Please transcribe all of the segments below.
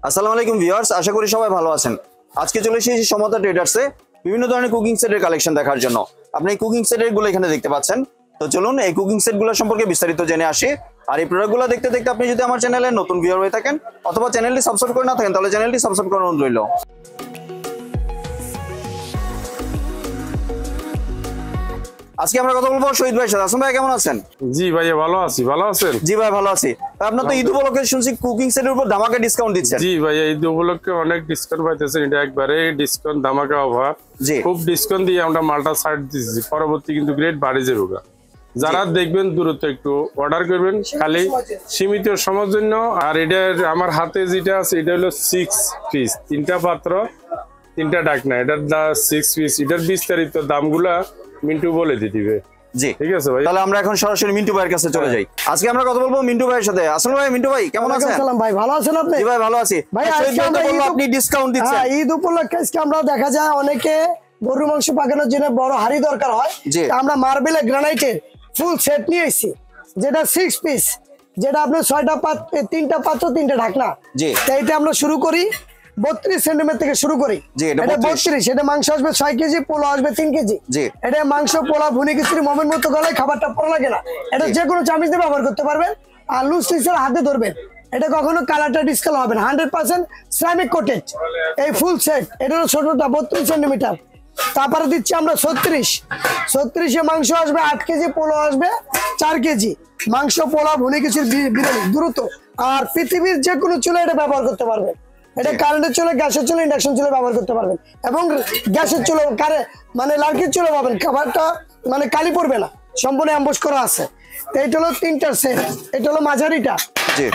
আসসালামু আলাইকুম ভিউয়ার্স, আশা করি সবাই ভালো আছেন। আজকে চলে এসেছি সমতা ট্রেডার্সে বিভিন্ন ধরনের কুকিং সেটের কালেকশন দেখার জন্য। আপনি এই কুকিং সেটের গুলো এখানে দেখতে পাচ্ছেন। তো চলুন এই কুকিং সেটগুলো সম্পর্কে বিস্তারিত জেনে আসি। আর এই প্রোডাক্টগুলো দেখতে দেখতে আপনি যদি আমার চ্যানেলে নতুন ভিউয়ার হয়ে থাকেন অথবা চ্যানেলটি সাবস্ক্রাইব করে না থাকেন তাহলে চ্যানেলটি সাবস্ক্রাইব করার অনুরোধ রইল। আজকে আমরা কথা বলবো শহীদ ভাইয়ের সাথে। আসুন ভাই, কেমন আছেন? জি ভাইয়া ভালো আছি, ভালো আছেন? জি ভাই ভালো আছি। আপনার তো ঈদ উপলক্ষে শুনছি কুকিং সেটের উপর ধামাকা ডিসকাউন্ট দিচ্ছেন। জি ভাইয়া ঈদ উপলক্ষে অনেক ডিসকাউন্ট পাইতেছেন, এটা একবারে ডিসকাউন্ট ধামাকা অফার। খুব ডিসকাউন্ট দিয়ে আমরা মালটা সাইড দিচ্ছি, পরবর্তী কিন্তু গ্রেড বাড়ে যাবে। যারা দেখবেন দ্রুত একটু অর্ডার করবেন, খালি সীমিত সময়ের জন্য। আর এটা আমার হাতে যেটা আছে এটা হলো 6 পিস, 3টা পাত্র 3টা ঢাকনা, এটার 6 পিস। এটার বিস্তারিত দামগুলা মিন্টু বলে দিবে। জি ঠিক আছে ভাই, তাহলে আমরা এখন সরাসরি মিন্টু ভাইয়ের কাছে চলে যাই। আজকে আমরা কথা বলবো মিন্টু ভাইয়ের সাথে। আসলে ভাই, মিন্টু ভাই কেমন আছেন? আসসালাম ভাই, ভালো আছেন আপনি? জি ভাই ভালো আছি ভাই। আজকে আমরা আপনি ডিসকাউন্ট দিচ্ছেন। হ্যাঁ, ঈদ উপলক্ষে আজকে আমরা দেখা যায় অনেকে গরু মাংস পাকানোর জন্য বড় হাড়ি দরকার হয়, আমরা মার্বেল গ্রানাইটের ফুল সেট নিয়ে এসেছি, যেটা 6 পিস, যেটা আপনার 6টা পাত্র, 3টা পাত্র 3টা ঢাকনা। জি, এইটা আমরা শুরু করি 32 সেন্টিমিটার থেকে শুরু করি। এটা 32, এটা মাংস আসবে 6 কেজি, পোলা আসবে 3 কেজি। এটা মাংস, পোলা, ভুনি খিচুড়ি মমের মতো গলায় খাবারটা পড়া লাগে না। এটা যে কোনো চামিচ দিয়ে ব্যবহার করতে পারবেন। আর লুজ পিসের হাতে ধরবেন, এটা কখনো কালারটা ডিসকালার হবে না। 100% সিরামিক কোটেড এই ফুল সেট। এটা হলো ছোটটা 32 সেন্টিমিটার। তারপরে দিচ্ছি আমরা 36 মাংস আসবে 8 কেজি, পোলা আসবে 4 কেজি। মাংস, পোলা, ভুনি খিচুড়ি, বিরিয়ানি দ্রুত। আর পৃথিবীর যে কোনো চুলা এটা ব্যবহার করতে পারবেন। এটা কারেন্টের চুলা, গ্যাসের চুলা, ইন্ডাকশন চুলা ব্যবহার করতে পারবেন। এবং গ্যাসের চুলা, মানে লার্কির চুলা পাবেন, খাবারটা মানে কালি পড়বে না, সম্পূর্ণ অ্যাম্বুশ করা আছে। তো এটা হলো 3টার সেট, এটা হলো মাঝারিটা।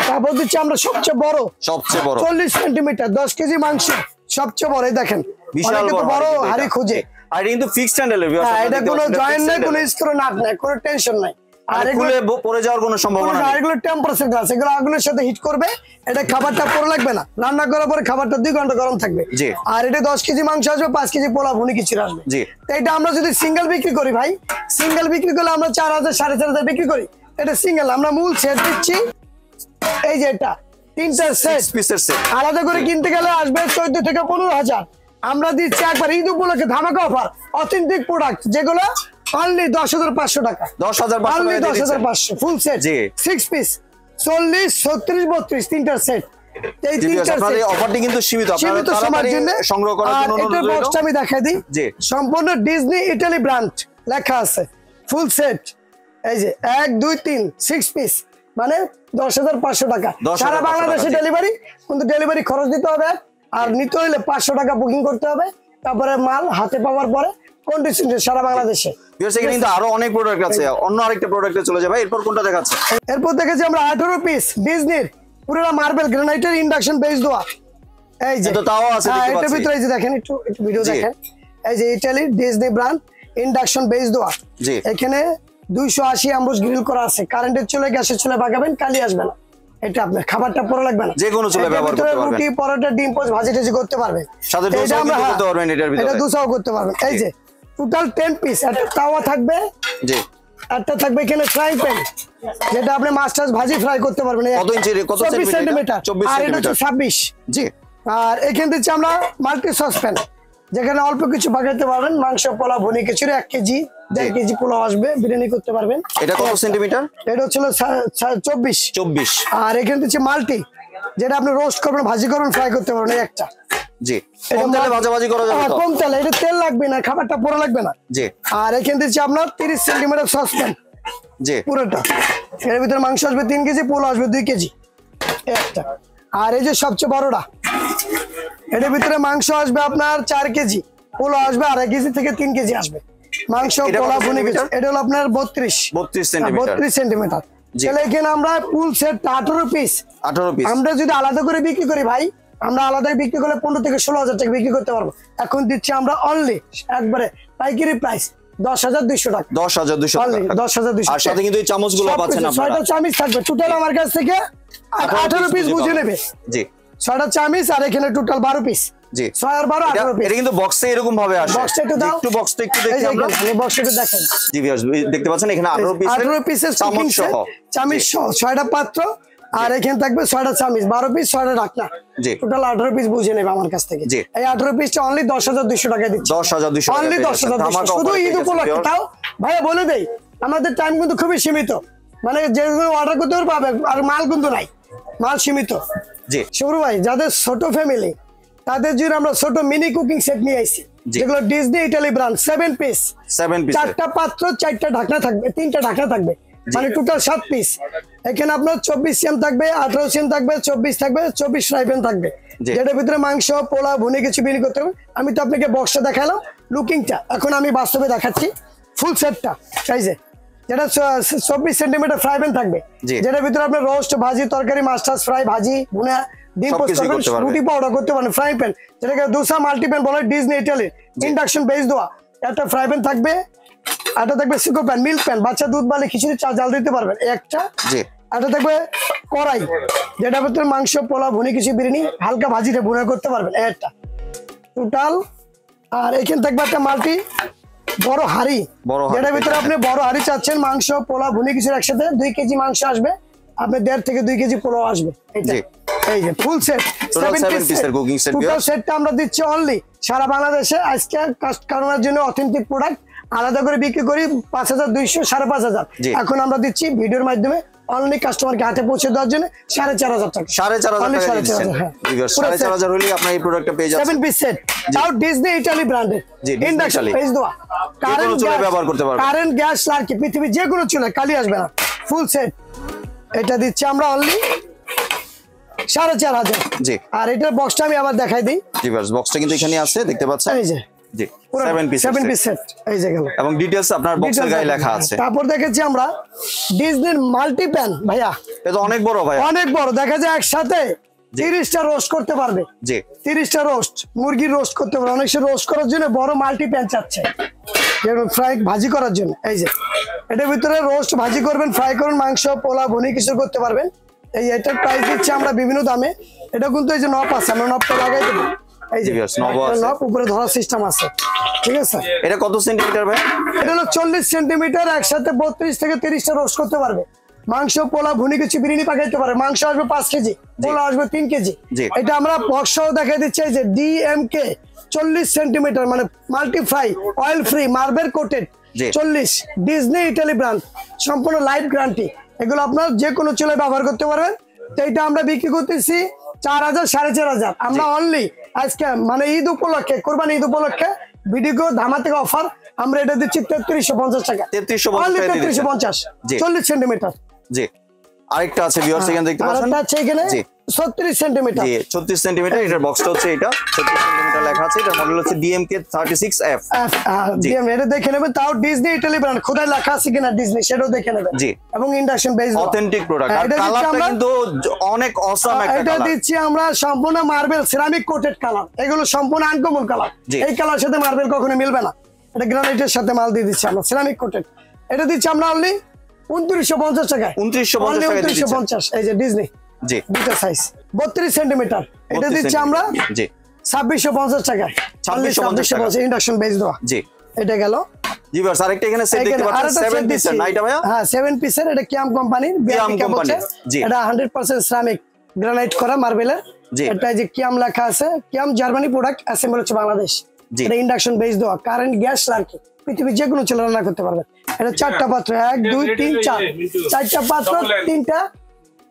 তারপর দিচ্ছি আমরা সবচেয়ে বড় 40 সেন্টিমিটার 10 কেজি মাংস, সবচেয়ে বড়। এই দেখেন বিশাল বড় হাড়ি খুঁজে। আর কিন্তু ফিক্সড হ্যান্ডেল, এটা কোনো জয়েন্ট নাই, কোনো স্ক্রু নাট নাই, কোনো টেনশন নাই। আর এগুলো পড়ে যাওয়ার কোনো সম্ভাবনা নেই। এগুলো টেম্পারেচার গ্লাস, এগুলো আগুনের সাথে হিট করবে, এটা খাবারটা পড়ে লাগবে না। রান্না করার পরে খাবারটা 2 ঘন্টা গরম থাকবে। আর এটা 10 কেজি মাংস আসবে, 5 কেজি পোলা, ভুনি খিচুড়ি আসবে। তো এটা আমরা যদি সিঙ্গেল বিক্রি করি ভাই, সিঙ্গেল বিক্রি করলে আমরা 4000 4,500 বিক্রি করি। এটা সিঙ্গেল। আমরা মূল সেট দিচ্ছি, এই যে এটা 3টা সেট পিসের সেট। আলাদা করে কিনতে গেলে আসবে 14 থেকে 15,000। আমরা দিচ্ছি একবার ঈদ উপলক্ষে ধামাকা অফার, অথেন্টিক প্রোডাক্ট, যেগুলো অনলি 10,500 টাকা। 10,500 ফুল সেট 6 পিস 40 36 32 3টার সেট। এই 3টার সেট অফারটি কিন্তু সীমিত সময়ের জন্য সংগ্রহ করার জন্য অনুরোধ রইল। বক্সটা আমি দেখাই দিই। সম্পূর্ণ ডিজনি ইতালি ব্র্যান্ড লেখা আছে, ফুল সেট। এই যে 1 2 3 6 পিস, মানে 10,500 টাকা। সারা বাংলাদেশে ডেলিভারি, কিন্তু ডেলিভারি খরচ দিতে হবে। আর নিতে হলে 500 টাকা বুকিং করতে হবে। তারপরে মাল হাতে পাওয়ার পরে কন্ডিশনে সারা বাংলাদেশে। কিন্তু আরো অনেক প্রোডাক্ট আছে, অন্য আরেকটা প্রোডাক্টে চলে যাবে। এরপর কোনটা দেখাচ্ছে? এরপর দেখেছি আমরা 18 পিস ডিজনির পুরো মার্বেল গ্রানাইটের ইন্ডাকশন বেস দেওয়া। এই যে তাও আছে, এটার ভিতরে এই যে দেখেন, একটু ভিডিও দেখেন। এই যে Italy Disney brand induction base দেওয়া। এখানে 280 অ্যাম্বুশ গ্রিল করা আছে। কারেন্টের চুলে, গ্যাসের চুলে পাকাবেন, কালি আসবে না। এটা আপনার খাবারটা পড়া লাগবে না, যে কোনো চুলে ব্যবহার করতে পারবেন। রুটি, পরোটা, ডিম পোচ, ভাজি টাজি করতে পারবেন। সাথে দোসাও করতে পারবেন, এটার ভিতরে এটা দোসাও করতে পারবেন। এই যে টোটাল 10 পিস। একটা তাওয়া থাকবে, একটা থাকবে এখানে ফ্রাই প্যান, যেটা আপনি মাছ টাছ ভাজি ফ্রাই করতে পারবেন। কত ইঞ্চি, কত সেন্টিমিটার? 24 আর এটা হচ্ছে 26। আর এখানে দিচ্ছি আমরা মাল্টি সসপ্যান, যেখানে অল্প কিছু পাকাতে পারবেন। মাংস, পোলা, ভুনি খিচুড়ি 1 কেজি 1.5 কেজি পোলাও আসবে, বিরিয়ানি করতে পারবেন। এটা কত সেন্টিমিটার? এটা হচ্ছে 24। আর এখানে দিচ্ছি মাল্টি, যেটা আপনি রোস্ট করবেন, ভাজি করবেন, ফ্রাই করতে পারবেন। একটা কম তেলে ভাজাভাজি করা যাবে, কম তেলে, এটা তেল লাগবে না, খাবারটা পোড়া লাগবে না। আর এখানে দিচ্ছি আপনার 30 সেন্টিমিটার সসপ্যান, পুরোটা। এর ভিতরে মাংস আসবে 3 কেজি, পোলা আসবে 2 কেজি একটা। আর এই যে সবচেয়ে বড়টা, এটার ভিতরে মাংস আসবে আপনার 4 কেজি, পোলা আসবে 2.5 কেজি থেকে 3 কেজি আসবে। মাংস, পোলা, ভুনি খিচুড়ি, এটা হলো আপনার 32 সেন্টিমিটার। তাহলে এখানে আমরা ফুল সেট 18 পিস। আমরা যদি আলাদা করে বিক্রি করি ভাই, আমরা আলাদা বিক্রি করলে 15 থেকে 16,000 টাকা বিক্রি করতে পারবো। এখন দিচ্ছি আমরা অনলি একবারে পাইকারি প্রাইস 10,200 টাকা। 10,200 আর সাথে কিন্তু এই চামচগুলো পাচ্ছেন আপনারা। 6টা চামচ থাকবে টোটাল আমার কাছ থেকে। 18 পিস বুঝে নেবে। 6টা চামচ আর এখানে টোটাল 12 পিস। 6 আর 12 18 পিস। এটা কিন্তু বক্সে এরকম ভাবে আসে। বক্সটা একটু দাও, বক্সটা একটু দেখি আমরা। এই বক্সটা একটু দেখেন। জি ভিউয়ার্স দেখতে পাচ্ছেন এখানে 18 পিসের চামচ সহ 6টা পাত্র আর এখানে থাকবে 6টা চামিচ, 12 পিস 6টা ঢাকনা, টোটাল 18 পিস বুঝে নেবে আমার কাছ থেকে। এই 18 পিসটা অনলি 10,200 টাকা দিচ্ছি। 10,200 অনলি 10,200 শুধু ঈদ উপলক্ষে। তাও ভাইয়া বলে দেই আমাদের টাইম কিন্তু খুবই সীমিত, মানে যেগুলো অর্ডার করতে পারবে আর মাল কিন্তু নাই, মাল সীমিত। জি শুরু ভাই যাদের ছোট ফ্যামিলি তাদের জন্য আমরা ছোট মিনি কুকিং সেট নিয়ে আইছি, যেগুলো ডিজনি ইটালি ব্র্যান্ড 7 পিস, 4টা পাত্র 4টা ঢাকনা থাকবে, 3টা ঢাকনা থাকবে, মানে টোটাল 7 পিস। এখানে আপনার 24 সিএম থাকবে, 18 সিএম থাকবে, 24 থাকবে, 24 ফ্রাই প্যান থাকবে, যেটার ভিতরে মাংস পোলা ভুনি কিছু বিক্রি করতে হবে। আমি তো আপনাকে বক্সটা দেখালাম লুকিংটা, এখন আমি বাস্তবে দেখাচ্ছি ফুল সেটটা। সাইজে যেটা 24 সেন্টিমিটার ফ্রাই প্যান থাকবে, যেটার ভিতরে আপনার রোস্ট, ভাজি, তরকারি, মাস্টার্স ফ্রাই, ভাজি, ভুনা, ডিম পোস্ট করবেন, রুটি পাউডার করতে পারেন। ফ্রাই প্যান যেটাকে দোসা মাল্টি প্যান বলে, ডিজনি ইটালি ইন্ডাকশন বেস দেওয়া একটা ফ্রাই প্যান থাকবে। এটা থাকবে সিকো প্যান, মিল্ক প্যান, বাচ্চা দুধ বালে খিচুড়ি জাল দিতে পারবেন একটা। এটা থাকবে কড়াই, যেটা ভিতরে মাংস পোলা ভুনি কিছু বিরিয়ানি হালকা ভাজিটা ভুনা করতে পারবেন একটা টোটাল। আর এখানে থাকবে একটা মাল্টি বড় হাড়ি, যেটার ভিতরে আপনি বড় হাড়ি চাচ্ছেন, মাংস পোলা ভুনি কিছু একসাথে 2 কেজি মাংস আসবে, আপনি 1.5 থেকে 2 কেজি পোলাও আসবে। এই যে ফুল সেট 7 পিসের কুকিং সেট, টোটাল সেটটা আমরা দিচ্ছি অনলি সারা বাংলাদেশে আজকে কাস্টমারের জন্য অথেন্টিক প্রোডাক্ট আলাদা করে বিক্রি করি 5,200 5,500। এখন আমরা দিচ্ছি ভিডিওর মাধ্যমে অনলি কাস্টমারকে হাতে পৌঁছে দেওয়ার জন্য 4,500 টাকা। 4,500 হলে আপনি এই প্রোডাক্টটা পেয়ে যাবেন। 7 পিস সেট, তাও ডিজনি ইটালি ব্র্যান্ডের, ইন্ডাকশন বেস দেওয়া, কারেন্ট চুলা ব্যবহার করতে পারবেন, কারেন্ট গ্যাস লার্কি পৃথিবী যে কোনো চুলা কালি আসবে না। ফুল সেট এটা দিচ্ছি আমরা অনলি 4,500। জি আর এটার বক্সটা আমি আবার দেখাই দিই। জি বাস বক্সটা কিন্তু এখানে আছে, দেখতে পাচ্ছেন। এই যে জি 7 পিস সেট, এই যে গেল, এবং ডিটেইলস আপনার বক্সের গায়ে লেখা আছে। তারপর দেখেছি আমরা ডিজনির মাল্টি প্যান, ভাইয়া এটা অনেক বড়, ভাই অনেক বড়, দেখা যায় একসাথে 30টা রোস্ট করতে পারবে। জি 30টা রোস্ট, মুরগির রোস্ট করতে পারবে, অনেক রোস্ট করার জন্য বড় মাল্টি প্যান চাচ্ছে, যেমন ফ্রাই ভাজি করার জন্য। এই যে এটার ভিতরে রোস্ট ভাজি করবেন, ফ্রাই করবেন, মাংস পোলা ভুনি কিছু করতে পারবেন। এই এটার প্রাইস দিচ্ছি আমরা বিভিন্ন দামে। এটা কিন্তু এই যে নব আছে, আমরা নবটা লাগাই দেবো, এই যে নব উপরে ধরার সিস্টেম আছে, ঠিক আছে। এটা কত সেন্টিমিটার ভাই? এটা হলো 40 সেন্টিমিটার, একসাথে 32 থেকে 30টা রোস্ট করতে পারবে। মাংস পোলা ভুনি কিছু বিরিয়ানি পাকাইতে পারে, মাংস আসবে 5 কেজি, পোলা আসবে 3 কেজি। এটা আমরা বক্সও দেখাই দিচ্ছি, এই যে ডিএমকে 40 সেন্টিমিটার, মানে multi fry oil free marble coated 40, Disney Italy brand, সম্পূর্ণ লাইফ গ্যারান্টি। এগুলো আপনার যে কোনো চুলায় ব্যবহার করতে পারবেন। তো এটা আমরা বিক্রি করতেছি 4,000 4,500। আমরা অনলি আজকে মানে ঈদ উপলক্ষে, কোরবানি ঈদ উপলক্ষে ভিডিও ধামা থেকে অফার, আমরা এটা দিচ্ছি 3350 টাকা। 3350 40 সেন্টিমিটার। জি আরেকটা আছে ভিউয়ার্স, এখানে দেখতে পাচ্ছেন, আরেকটা আছে এখানে 36 সেন্টিমিটার। জি 36 সেন্টিমিটার, এটার বক্সটা হচ্ছে এটা 36 সেন্টিমিটার লেখা আছে, এটার মডেল হচ্ছে DMK 36F। ডিএম এটা দেখে নেবেন, তাও ডিজনি ইটালি ব্র্যান্ড, খোদাই লেখা আছে কিনা ডিজনি সেটাও দেখে নেবেন। জি এবং ইন্ডাকশন বেস অথেন্টিক প্রোডাক্ট, আর কালারটা কিন্তু অনেক অসাম একটা কালার। এটা দিচ্ছি আমরা সম্পূর্ণ মার্বেল সিরামিক কোটেড কালার, এগুলো সম্পূর্ণ আনকমন কালার, এই কালার সাথে মার্বেল কখনো মিলবে না। এটা গ্রানাইটের সাথে মাল দিয়ে দিচ্ছি আমরা, সিরামিক কোটেড। এটা দিচ্ছি আমরা অনলি 2950 টাকায়। 2950। এই যে ডিজনি, জি দুটো সাইজ 32 সেন্টিমিটার, এটা দিচ্ছি আমরা জি 2650 টাকায়। 2650 ইন্ডাকশন বেস দেওয়া। জি এটা গেল। জি বাস আরেকটা এখানে সেট দেখতে পাচ্ছেন 7 পিসের, না এটা ভাইয়া? হ্যাঁ 7 পিসের, এটা কিয়াম কোম্পানির, এটা 100% সিরামিক গ্রানাইট করা মার্বেলের। এটা যে কিয়াম লেখা আছে, কিয়াম জার্মানি প্রোডাক্ট, অ্যাসেম্বল হচ্ছে বাংলাদেশ। এটা ইন্ডাকশন বেস দেওয়া, কারেন্ট গ্যাস লার্কি পৃথিবীর যে কোনো চুলা রান্না করতে পারবে। এটা 4টা পাত্র, 1 2 3 4, 4টা পাত্র 3টা,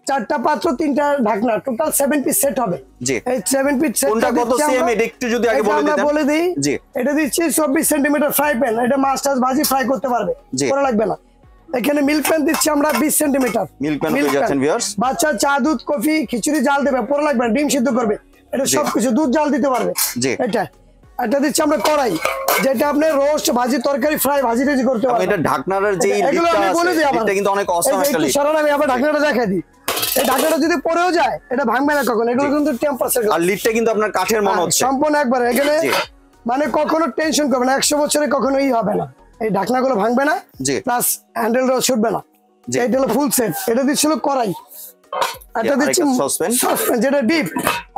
4টা পাত্র 3টা ঢাকনা, টোটাল 7 পিস সেট হবে। এই 7 পিস সেট কোনটা কত সিএম এটা একটু যদি আগে বলে দিতেন। বলে দিই, এটা দিচ্ছি 24 সেন্টিমিটার ফ্রাই প্যান, এটা মাস্টার্স ভাজি ফ্রাই করতে পারবে, করা লাগবে না। এখানে মিল্ক প্যান দিচ্ছি আমরা 20 সেন্টিমিটার, মিল্ক প্যান পেয়ে যাচ্ছেন ভিউয়ার্স। বাচ্চা চা দুধ কফি খিচুড়ি জাল দেবে, পরে লাগবে না, ডিম সিদ্ধ করবে, এটা সবকিছু দুধ জাল দিতে পারবে। এটা দিচ্ছি আমরা কড়াই, যেটা আপনি রোস্ট ভাজি তরকারি ফ্রাই ভাজি টাজি করতে পারবেন। এটা ঢাকনার যে লিডটা আছে, এটা কিন্তু অনেক অসাম একটা লিড। সরান আমি আবার ঢাকনাটা দেখাই দিই। এই ঢাকনাটা যদি পড়েও যায় এটা ভাঙবে না কখনো, এগুলো কিন্তু টেম্পারেচার। আর লিডটা কিন্তু আপনার কাঠের মনে হচ্ছে সম্পূর্ণ একবার, এখানে মানে কখনো টেনশন করবে না, 100 বছরে কখনো হবে না, এই ঢাকনাগুলো ভাঙবে না, প্লাস হ্যান্ডেলটাও ছুটবে না। এটা হলো ফুল সেট। এটা দিচ্ছিল কড়াই, এটা দিচ্ছি সসপ্যান, যেটা ডিপ।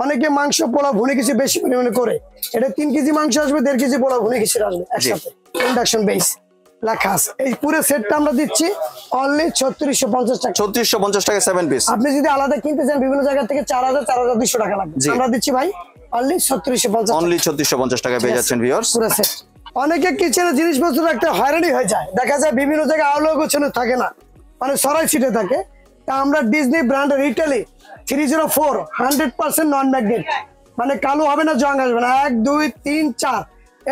অনেকে মাংস পোলা ভুনে কিছু বেশি পরিমাণে করে, এটা 3 কেজি মাংস আসবে, 1.5 কেজি পোলা ভুনে কিছু আসবে একসাথে, ইন্ডাকশন বেস। লেখা আছে। এই পুরো সেটটা আমরা দিচ্ছি অনলি 3650 টাকা। 3650 টাকা 7 পিস। আপনি যদি আলাদা কিনতে চান বিভিন্ন জায়গা থেকে 4000 4200 টাকা লাগবে, আমরা দিচ্ছি ভাই অনলি 3650। অনলি 3650 টাকা পেয়ে যাচ্ছেন ভিউয়ার্স পুরো সেট। অনেকে কিচেনে জিনিসপত্র রাখতে হয়রানি হয়ে যায়, দেখা যায় বিভিন্ন জায়গায় আলো গোছানো থাকে না, মানে সরাই ছিটে থাকে। তা আমরা ডিজনি ব্র্যান্ডের ইটালি 304 100% নন ম্যাগনেট, মানে কালো হবে না, জং আসবে না। 1 2 3 4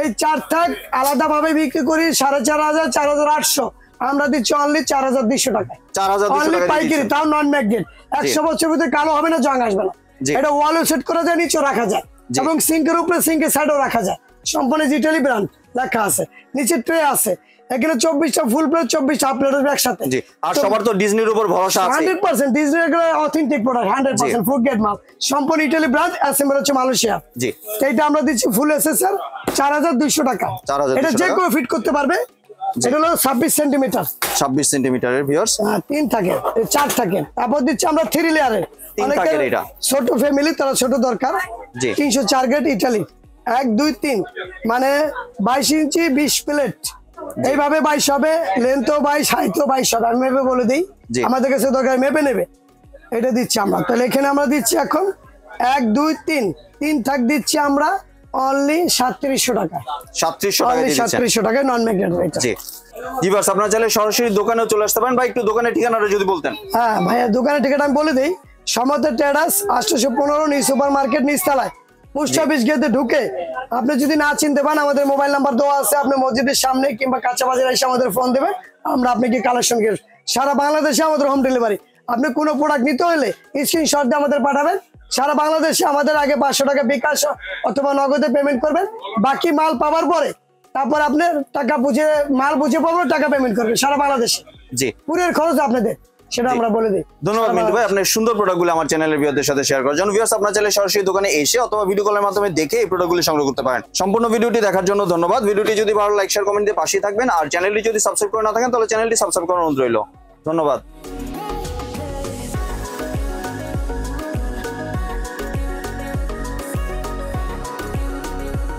এই 4 থাক আলাদা ভাবে বিক্রি করি 4500 4800, আমরা দিচ্ছি অনলি 4200 টাকা। 4200 টাকা পাইকারি, তাও নন ম্যাগনেট। 100 বছর ভিতরে কালো হবে না, জং আসবে না। এটা ওয়ালও সেট করা যায়, নিচেও রাখা যায়, এবং সিঙ্কের উপরে সিঙ্কের সাইডেও রাখা যায়। সম্পূর্ণ ইটালি ব্র্যান্ড লেখা আছে, নিচে ট্রে আছে। এখানে 24টা ফুল প্লেট 24টা হাফ প্লেট একসাথে। জি, আর সবার তো ডিজনির উপর ভরসা আছে 100%। ডিজনির এগুলো অথেন্টিক প্রোডাক্ট 100% ফুড গ্রেড মাল, সম্পূর্ণ ইটালি ব্র্যান্ড, অ্যাসেম্বল হচ্ছে মালয়েশিয়া। জি, এইটা আমরা দিচ্ছি ফুল এসএসআর 4200 টাকা। এটা যে কেউ ফিট করতে পারবে। এটা হলো 26 সেন্টিমিটার 26 সেন্টিমিটারের ভিউয়ার্স। 3 থাকে 4 থাকে। তারপর দিচ্ছি আমরা 3 লেয়ারের। থাকে এটা ছোট ফ্যামিলি, তারা ছোট দরকার। 304 গ্রেড ইটালি 1 2 3, মানে 22 ইঞ্চি 20 প্লেট, এইভাবে 22 হবে। লেন্থও 22, হাইটও 22 হবে। আমি মেপে বলে দিই, আমাদের কাছে দরকার মেপে নেবে। এটা দিচ্ছি আমরা। তাহলে এখানে আমরা দিচ্ছি এখন 1 2 3 থাক দিচ্ছি আমরা অনলি 3700 টাকা। 3700 টাকা দিচ্ছেন। 3700 টাকা নন ম্যাগনেট এটা। জি ভিউয়ার্স, আপনারা চাইলে সরাসরি দোকানেও চলে আসতে পারেন। ভাই একটু দোকানের ঠিকানাটা যদি বলতেন। হ্যাঁ ভাইয়া, দোকানের ঠিকানা আমি বলে দিই। সমতা ট্রেডার্স 815 নিউ সুপার মার্কেট নিচতলায়, পোস্ট অফিস গেটে ঢুকে। আপনি যদি না চিনতে পান, আমাদের মোবাইল নাম্বার দেওয়া আছে, আপনি মসজিদের সামনে কিংবা কাঁচা বাজারে এসে আমাদের ফোন দেবেন, আমরা আপনাকে কালেকশন করে সারা বাংলাদেশে আমাদের হোম ডেলিভারি। আপনি কোনো প্রোডাক্ট নিতে হলে স্ক্রিনশট দিয়ে আমাদের পাঠাবেন। সারা বাংলাদেশে আমাদের আগে 500 টাকা বিকাশ অথবা নগদে পেমেন্ট করবেন। বাকি মাল পাওয়ার পরে তারপর আপনি টাকা বুঝে, মাল বুঝে পাবো, টাকা পেমেন্ট করবেন সারা বাংলাদেশে। জি, পুরের খরচ আপনাদের, সেটা আমরা বলে দিই। ধন্যবাদ মিন্টু ভাই, আপনার সুন্দর প্রোডাক্টগুলো আমার চ্যানেলের ভিউয়ারদের সাথে শেয়ার করার জন্য। ভিউয়ার্স, আপনারা চাইলে সরাসরি দোকানে এসে অথবা ভিডিও কলের মাধ্যমে দেখে এই প্রোডাক্টগুলো সংগ্রহ করতে পারেন। সম্পূর্ণ ভিডিওটি দেখার জন্য ধন্যবাদ। ভিডিওটি যদি ভালো লাইক শেয়ার কমেন্ট দিয়ে পাশেই থাকবেন, আর চ্যানেলটি যদি সাবস্ক্রাইব করে না থাকেন তাহলে চ্যানেলটি সাবস্ক্রাইব করার অনুরোধ রইল। ধন্যবাদ।